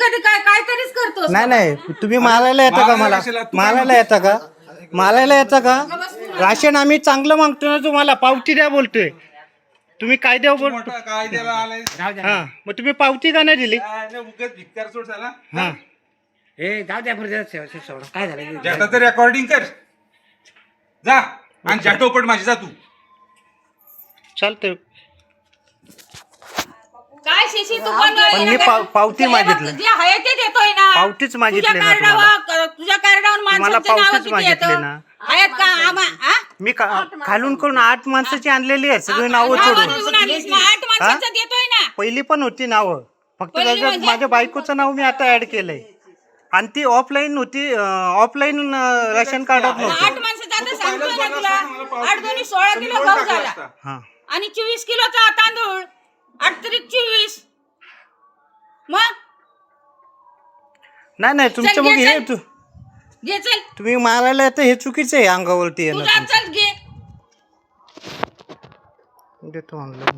कधी काय काहीतरीच करतो. नाही नाही, तुम्ही मारायला येता का मला? मारायला येता का? मारायला येता का? राशन आम्ही चांगलं मागतो ना तुम्हाला, पावती द्या बोलतोय. तुम्ही कायद्यावर बोलतो. कायद्याला आलाय. हा, मग तुम्ही पावती का नाही दिली? उगाच भिकार सोड झाला. हा, हे जाऊ द्या सोडा. काय झालं? जाटाचं रेकॉर्डिंग कर जा आणि जाटोपट माझी जा तू. चालतंय. काय शिशी तू पण मी पावती मागितलं. जे आहे ते देतोय ना. पावतीच मागितली ना तुम्हाला. तुझ्या कार्डावर माणसांची नावं पावतीच किती मागितली येतं? ना. आहेत का मी खालून करून 8 माणसाची आणलेली आहे, सगळी नावं नावं चढून. लिहून आणलीस ना, 8 माणसाचं देतोय ना. पहिली पण होती नावं, फक्त पहिली त्याच्यात म्हणजे? माझ्या बायकोचं नाव मी आता ऍड केलंय. आणि ती ऑफलाईन होती, ऑफलाईन रेशन कार्डात 8 नव्हतं. माणसाचं आता सांगतोय ना तुला. 8 दोन्ही 16 किलो गहू झाला हा, आणि 24 किलोचा तांदूळ. 8 त्रिक 24. मग नाही तुमचं चल, मग घे, हे चल. घे चल, तुम्ही मारायला येतं हे चुकीचं आहे, अंगावरती तू येणं जा तुमचं. चल घे. देतो ऑनलाईन.